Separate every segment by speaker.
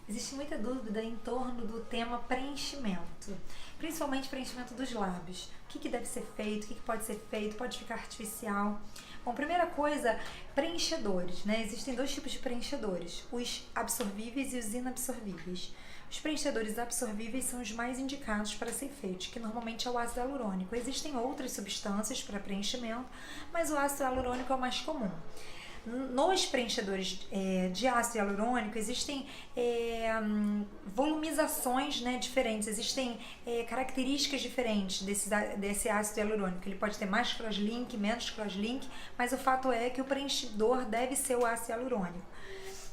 Speaker 1: Existe muita dúvida em torno do tema preenchimento, principalmente preenchimento dos lábios. O que deve ser feito, o que pode ser feito, pode ficar artificial. Bom, primeira coisa, preenchedores, né? Existem dois tipos de preenchedores, os absorvíveis e os inabsorvíveis. Os preenchedores absorvíveis são os mais indicados para ser feitos, que normalmente é o ácido hialurônico. Existem outras substâncias para preenchimento, mas o ácido hialurônico é o mais comum. Nos preenchedores de ácido hialurônico existem volumizações, né, diferentes, existem características diferentes desse ácido hialurônico. Ele pode ter mais crosslink, menos crosslink, mas o fato é que o preenchedor deve ser o ácido hialurônico.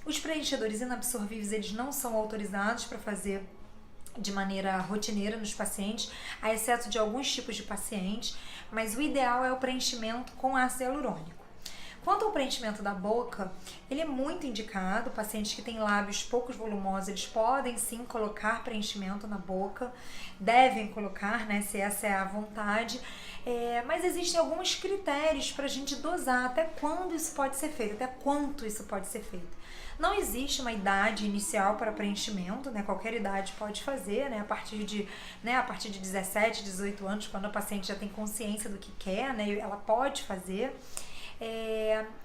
Speaker 1: Os preenchedores inabsorvíveis, eles não são autorizados para fazer de maneira rotineira nos pacientes, a exceto de alguns tipos de pacientes, mas o ideal é o preenchimento com ácido hialurônico. Quanto ao preenchimento da boca, ele é muito indicado. Pacientes que têm lábios poucos volumosos, eles podem sim colocar preenchimento na boca, devem colocar, né, se essa é a vontade, mas existem alguns critérios para a gente dosar até quando isso pode ser feito, até quanto isso pode ser feito. Não existe uma idade inicial para preenchimento, né? Qualquer idade pode fazer, né? A partir de 17, 18 anos, quando a paciente já tem consciência do que quer, né? Ela pode fazer.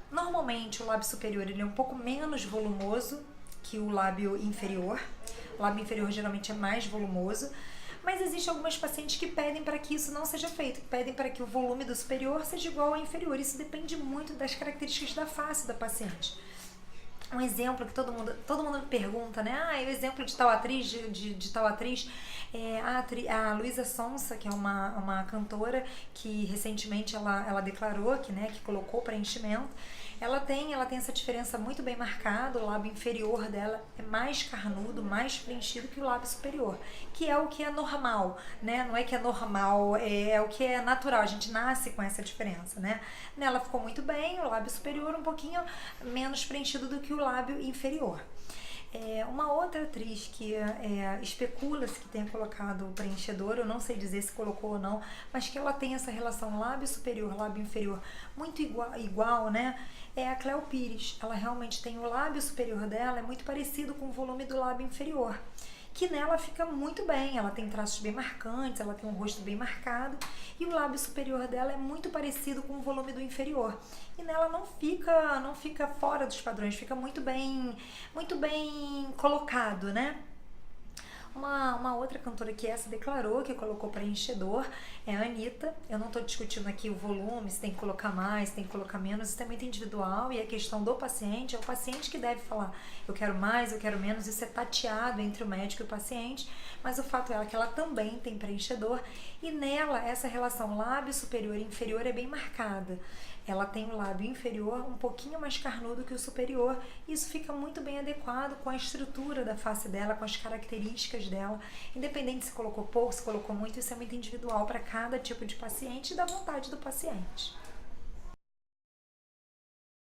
Speaker 1: Normalmente o lábio superior ele é um pouco menos volumoso que o lábio inferior. O lábio inferior geralmente é mais volumoso, mas existem algumas pacientes que pedem para que isso não seja feito, que pedem para que o volume do superior seja igual ao inferior. Isso depende muito das características da face da paciente. Um exemplo que todo mundo me pergunta, né? O exemplo de tal atriz, de tal atriz, a Luísa Sonza, que é uma cantora que recentemente ela declarou que colocou preenchimento. Ela tem essa diferença muito bem marcada. O lábio inferior dela é mais carnudo, mais preenchido que o lábio superior, que é o que é normal, né? Não é que é normal, é o que é natural, a gente nasce com essa diferença, né? Nela ficou muito bem, o lábio superior um pouquinho menos preenchido do que o lábio inferior. Uma outra atriz que especula-se que tenha colocado o preenchedor, eu não sei dizer se colocou ou não, mas que ela tem essa relação lábio superior, lábio inferior muito igual, né? É a Cleo Pires. Ela realmente tem o lábio superior dela, é muito parecido com o volume do lábio inferior, que nela fica muito bem. Ela tem traços bem marcantes, ela tem um rosto bem marcado, e o lábio superior dela é muito parecido com o volume do inferior. E nela não fica fora dos padrões, fica muito bem colocado, né? Uma outra cantora que declarou que colocou preenchedor é a Anitta. Eu não estou discutindo aqui o volume, se tem que colocar mais, se tem que colocar menos, isso é muito individual e é questão do paciente, é o paciente que deve falar, eu quero mais, eu quero menos, isso é tateado entre o médico e o paciente, mas o fato é que ela também tem preenchedor e nela essa relação lábio superior e inferior é bem marcada. Ela tem o lábio inferior um pouquinho mais carnudo que o superior, e isso fica muito bem adequado com a estrutura da face dela, com as características dela. Independente se colocou pouco, se colocou muito, isso é muito individual para cada tipo de paciente e da vontade do paciente.